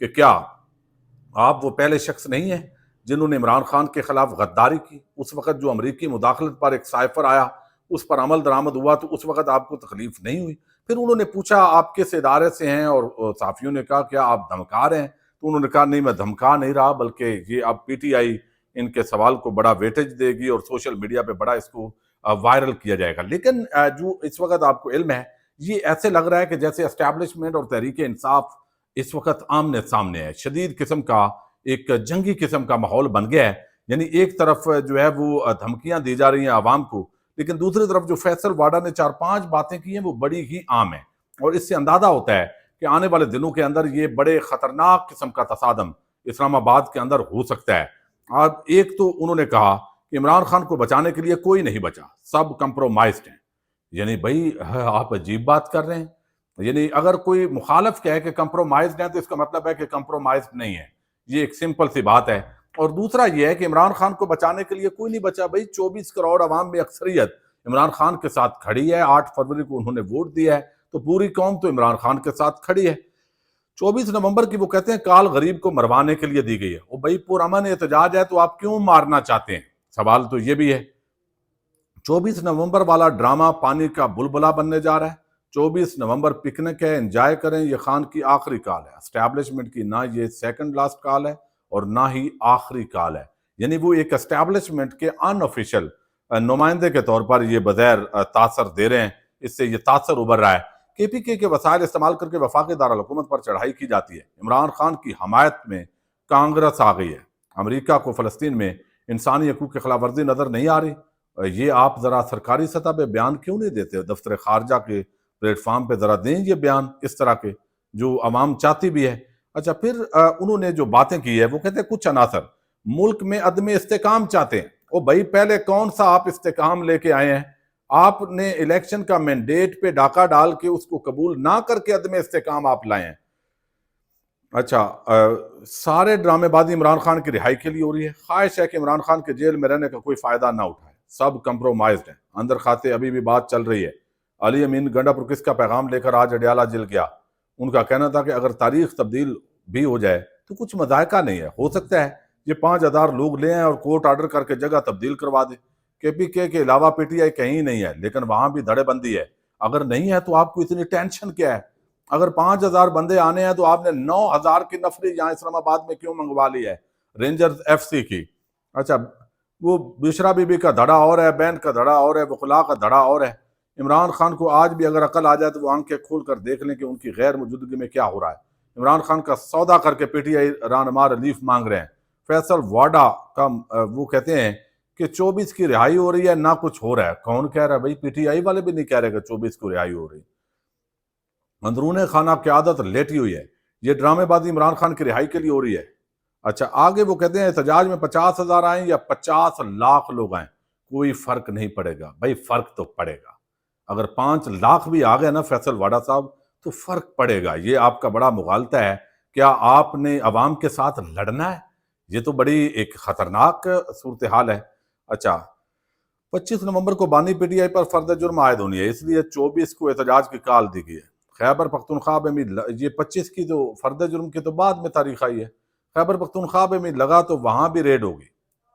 کہ کیا آپ وہ پہلے شخص نہیں ہیں جنہوں نے عمران خان کے خلاف غداری کی؟ اس وقت جو امریکی مداخلت پر ایک سائفر آیا اس پر عمل درآمد ہوا تو اس وقت آپ کو تکلیف نہیں ہوئی؟ پھر انہوں نے پوچھا آپ کس ادارے سے ہیں، اور صحافیوں نے کہا کیا آپ دھمکا رہے ہیں؟ تو انہوں نے کہا نہیں، میں دھمکا نہیں رہا، بلکہ یہ اب پی ٹی آئی ان کے سوال کو بڑا ویٹیج دے گی اور سوشل میڈیا پہ بڑا اس کو وائرل کیا جائے گا۔ لیکن جو اس وقت آپ کو علم ہے، یہ ایسے لگ رہا ہے کہ جیسے اسٹیبلشمنٹ اور تحریک انصاف اس وقت آمنے سامنے ہے، شدید قسم کا ایک جنگی قسم کا ماحول بن گیا ہے۔ یعنی ایک طرف جو ہے وہ دھمکیاں دی جا رہی ہیں عوام کو، لیکن دوسری طرف جو فیصل واڈا نے 4-5 باتیں کی ہیں وہ بڑی ہی عام ہیں، اور اس سے اندازہ ہوتا ہے کہ آنے والے دنوں کے اندر یہ بڑے خطرناک قسم کا تصادم اسلام آباد کے اندر ہو سکتا ہے۔ اب ایک تو انہوں نے کہا کہ عمران خان کو بچانے کے لیے کوئی نہیں بچا، سب کمپرومائزڈ ہیں۔ یعنی بھائی آپ عجیب بات کر رہے ہیں، یعنی اگر کوئی مخالف کہے کہ کمپرومائزڈ ہے تو اس کا مطلب ہے کہ کمپرومائزڈ نہیں ہے، یہ ایک سمپل سی بات ہے۔ اور دوسرا یہ ہے کہ عمران خان کو بچانے کے لیے کوئی نہیں بچا، بھائی 24 کروڑ عوام میں اکثریت عمران خان کے ساتھ کھڑی ہے، 8 فروری کو انہوں نے ووٹ دیا ہے، تو پوری قوم تو عمران خان کے ساتھ کھڑی ہے۔ 24 نومبر کی وہ کہتے ہیں کال غریب کو مروانے کے لیے دی گئی ہے، وہ بھائی پرامن احتجاج ہے تو آپ کیوں مارنا چاہتے ہیں؟ سوال تو یہ بھی ہے۔ 24 نومبر والا ڈرامہ پانی کا بلبلہ بننے جا رہا ہے۔ 24 نومبر پکنک ہے، انجوائے کریں، یہ خان کی آخری کال ہے، اسٹیبلشمنٹ کی نہ یہ سیکنڈ لاسٹ کال ہے اور نہ ہی آخری کال ہے۔ یعنی وہ ایک اسٹیبلشمنٹ کے ان آفیشل نمائندے کے طور پر یہ بغیر تاثر دے رہے ہیں، اس سے یہ تاثر ابھر رہا ہے۔ کے پی کے وسائل استعمال کر کے وفاقی دارالحکومت پر چڑھائی کی جاتی ہے، عمران خان کی حمایت میں کانگریس آ گئی ہے، امریکہ کو فلسطین میں انسانی حقوق کی خلاف ورزی نظر نہیں آ رہی۔ یہ آپ ذرا سرکاری سطح پہ بیان کیوں نہیں دیتے؟ دفتر خارجہ کے پلیٹ فارم پہ ذرا دیں یہ بیان اس طرح کے جو عوام چاہتی بھی ہے۔ اچھا، پھر انہوں نے جو باتیں کی ہے وہ کہتے ہیں کچھ عناصر ملک میں عدم استحکام چاہتے ہیں۔ او بھائی پہلے کون سا آپ استحکام لے کے آئے ہیں؟ آپ نے الیکشن کا مینڈیٹ پہ ڈاکہ ڈال کے اس کو قبول نہ کر کے عدم استحکام آپ لائے ہیں۔ اچھا، سارے ڈرامے بازی عمران خان کی رہائی کے لیے ہو رہی ہے، خواہش ہے کہ عمران خان کے جیل میں رہنے کا کوئی فائدہ نہ اٹھائے، سب کمپرومائزڈ ہیں، اندر کھاتے ابھی بھی بات چل رہی ہے۔ علی امین گنڈا پر کس کا پیغام لے کر آج اڈیالہ جل گیا؟ ان کا کہنا تھا کہ اگر تاریخ تبدیل بھی ہو جائے تو کچھ مذائقہ نہیں ہے، ہو سکتا ہے یہ 5000 لوگ لے آئیں اور کورٹ آرڈر کر کے جگہ تبدیل کروا دے۔ کے پی کے علاوہ پی ٹی آئی کہیں نہیں ہے، لیکن وہاں بھی دھڑے بندی ہے۔ اگر نہیں ہے تو آپ کو اتنی ٹینشن کیا ہے؟ اگر 5000 بندے آنے ہیں تو آپ نے 9000 کی نفری یہاں اسلام آباد میں کیوں منگوا لی ہے رینجرز ایف سی کی؟ اچھا، وہ بشرا بی بی کا دھڑا اور ہے، بین کا دھڑا اور ہے، وکلاء کا دھڑا اور ہے۔ عمران خان کو آج بھی اگر عقل آ جائے تو وہ آنکھیں کھول کر دیکھ لیں کہ ان کی غیر موجودگی میں کیا ہو رہا ہے۔ عمران خان کا سودا کر کے پی ٹی آئی رہنما ریلیف مانگ رہے ہیں۔ فیصل واڈا کا وہ کہتے ہیں کہ 24 کی رہائی ہو رہی ہے، نہ کچھ ہو رہا ہے۔ کون کہہ رہا ہے بھائی؟ پی ٹی آئی والے بھی نہیں کہہ رہے کہ 24 کو رہائی ہو رہی۔ اندرون خانہ قیادت لیٹی ہوئی ہے، یہ ڈرامے بازی عمران خان کی رہائی کے لیے ہو رہی ہے۔ اچھا، آگے وہ کہتے ہیں احتجاج میں 50,000 آئیں یا 50 لاکھ لوگ آئیں، کوئی فرق نہیں پڑے گا۔ بھائی فرق تو پڑے گا، اگر 5 لاکھ بھی آ گئے نا فیصل واڈا صاحب تو فرق پڑے گا۔ یہ آپ کا بڑا مغالطہ ہے۔ کیا آپ نے عوام کے ساتھ لڑنا ہے؟ یہ تو بڑی ایک خطرناک صورتحال ہے۔ اچھا، 25 نومبر کو بانی پی ٹی آئی پر فرد جرم عائد ہونی ہے، اس لیے 24 کو احتجاج کی کال دی گئی ہے۔ خیبر پختونخوا میں یہ 25 کی تو فرد جرم کی تو بعد میں تاریخ آئی ہے۔ خیبر پختونخوا میں لگا تو وہاں بھی ریڈ ہوگی،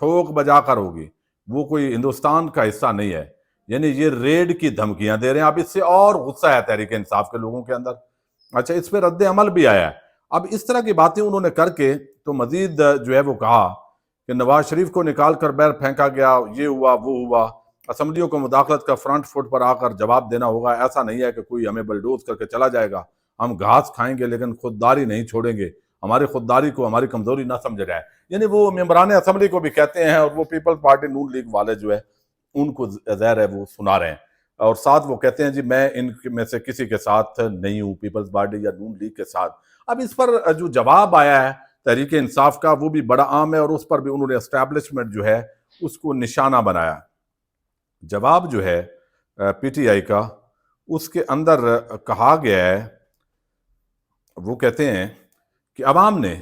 ٹھوک بجا کر ہوگی، وہ کوئی ہندوستان کا حصہ نہیں ہے۔ یعنی یہ ریڈ کی دھمکیاں دے رہے ہیں۔ اب اس سے اور غصہ ہے تحریک انصاف کے لوگوں کے اندر۔ اچھا، اس پہ رد عمل بھی آیا ہے۔ اب اس طرح کی باتیں انہوں نے کر کے تو مزید جو ہے وہ کہا کہ نواز شریف کو نکال کر باہر پھینکا گیا، یہ ہوا وہ ہوا، اسمبلیوں کو مداخلت کا فرنٹ فٹ پر آ کر جواب دینا ہوگا۔ ایسا نہیں ہے کہ کوئی ہمیں بلڈوز کر کے چلا جائے گا، ہم گھاس کھائیں گے لیکن خودداری نہیں چھوڑیں گے، ہماری خودداری کو ہماری کمزوری نہ سمجھا جائے۔ یعنی وہ ممبران اسمبلی کو بھی کہتے ہیں، اور وہ پیپلز پارٹی نون لیگ والے جو ہے ان کو ظاہر ہے وہ سنا رہے ہیں، اور ساتھ وہ کہتے ہیں جی میں ان میں سے کسی کے ساتھ نہیں ہوں، پیپلز پارٹی یا نون لیگ کے ساتھ۔ اب اس پر جو جواب آیا ہے تحریک انصاف کا وہ بھی بڑا عام ہے، اور اس پر بھی انہوں نے اسٹیبلشمنٹ جو ہے اس کو نشانہ بنایا۔ جواب جو ہے پی ٹی آئی کا، اس کے اندر کہا گیا ہے، وہ کہتے ہیں کہ عوام نے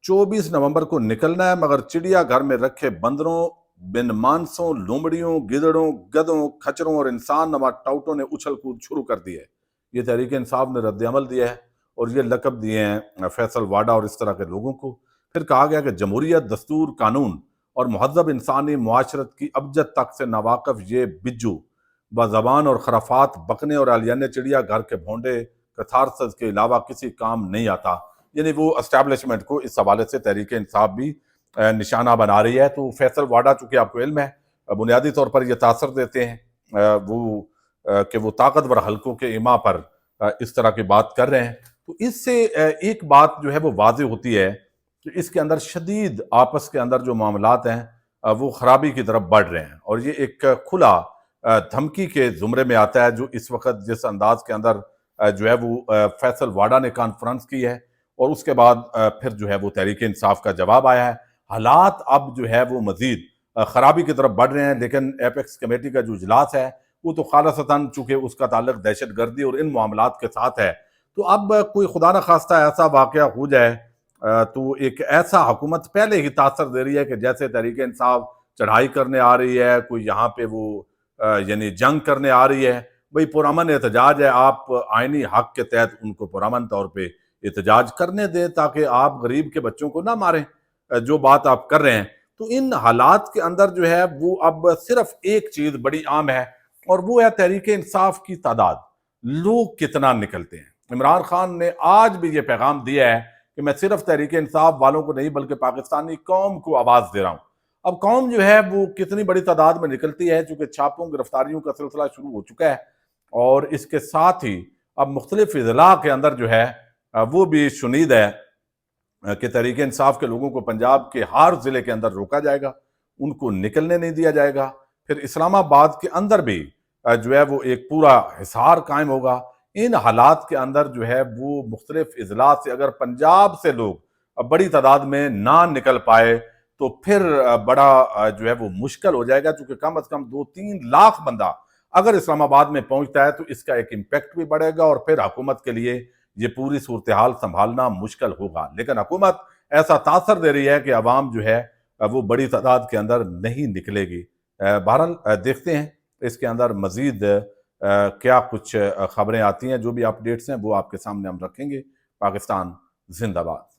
24 نومبر کو نکلنا ہے، مگر چڑیا گھر میں رکھے بندروں، بن مانسوں، لومڑیوں، گدڑوں، گدوں، کھچروں اور انسان نما ٹاؤٹوں نے اچھل کود شروع کر دی ہے۔ یہ تحریک انصاف نے رد عمل دیا ہے، اور یہ لقب دیے ہیں فیصل واڈا اور اس طرح کے لوگوں کو۔ پھر کہا گیا کہ جمہوریت، دستور، قانون اور مہذب انسانی معاشرت کی ابجد تک سے ناواقف یہ بجو بزبان اور خرافات بکنے اور الیانے چڑیا گھر کے بھونڈے کتھارسز کے علاوہ کسی کام نہیں آتا۔ یعنی وہ اسٹیبلشمنٹ کو اس حوالے سے تحریک انصاف بھی نشانہ بنا رہی ہے۔ تو فیصل واڈا چونکہ آپ کو علم ہے بنیادی طور پر یہ تاثر دیتے ہیں کہ وہ طاقتور حلقوں کے ایما پر اس طرح کی بات کر رہے ہیں۔ تو اس سے ایک بات جو ہے وہ واضح ہوتی ہے کہ اس کے اندر شدید آپس کے اندر جو معاملات ہیں وہ خرابی کی طرف بڑھ رہے ہیں، اور یہ ایک کھلا دھمکی کے زمرے میں آتا ہے جو اس وقت جس انداز کے اندر جو ہے وہ فیصل واڈا نے کانفرنس کی ہے، اور اس کے بعد پھر جو ہے وہ تحریک انصاف کا جواب آیا ہے۔ حالات اب جو ہے وہ مزید خرابی کی طرف بڑھ رہے ہیں، لیکن ایپیکس کمیٹی کا جو اجلاس ہے وہ تو خالصتاً چونکہ اس کا تعلق دہشت گردی اور ان معاملات کے ساتھ ہے، تو اب کوئی خدا نخواستہ ایسا واقعہ ہو جائے تو ایک ایسا حکومت پہلے ہی تاثر دے رہی ہے کہ جیسے تحریک انصاف چڑھائی کرنے آ رہی ہے، کوئی یہاں پہ وہ یعنی جنگ کرنے آ رہی ہے۔ بھئی پرامن احتجاج ہے، آپ آئینی حق کے تحت ان کو پرامن طور پہ احتجاج کرنے دیں تاکہ آپ غریب کے بچوں کو نہ ماریں، جو بات آپ کر رہے ہیں۔ تو ان حالات کے اندر جو ہے وہ اب صرف ایک چیز بڑی عام ہے، اور وہ ہے تحریک انصاف کی تعداد، لوگ کتنا نکلتے ہیں۔ عمران خان نے آج بھی یہ پیغام دیا ہے کہ میں صرف تحریک انصاف والوں کو نہیں بلکہ پاکستانی قوم کو آواز دے رہا ہوں۔ اب قوم جو ہے وہ کتنی بڑی تعداد میں نکلتی ہے، چونکہ چھاپوں گرفتاریوں کا سلسلہ شروع ہو چکا ہے، اور اس کے ساتھ ہی اب مختلف اضلاع کے اندر جو ہے وہ بھی شنید ہے کہ تحریک انصاف کے لوگوں کو پنجاب کے ہر ضلع کے اندر روکا جائے گا، ان کو نکلنے نہیں دیا جائے گا۔ پھر اسلام آباد کے اندر بھی جو ہے وہ ایک پورا حصار قائم ہوگا۔ ان حالات کے اندر جو ہے وہ مختلف اضلاع سے اگر پنجاب سے لوگ بڑی تعداد میں نہ نکل پائے تو پھر بڑا جو ہے وہ مشکل ہو جائے گا، چونکہ کم از کم 2-3 لاکھ بندہ اگر اسلام آباد میں پہنچتا ہے تو اس کا ایک امپیکٹ بھی بڑھے گا، اور پھر حکومت کے لیے یہ پوری صورتحال سنبھالنا مشکل ہوگا۔ لیکن حکومت ایسا تاثر دے رہی ہے کہ عوام جو ہے وہ بڑی تعداد کے اندر نہیں نکلے گی۔ بہرحال دیکھتے ہیں اس کے اندر مزید کیا کچھ خبریں آتی ہیں، جو بھی اپڈیٹس ہیں وہ آپ کے سامنے ہم رکھیں گے۔ پاکستان زندہ باد۔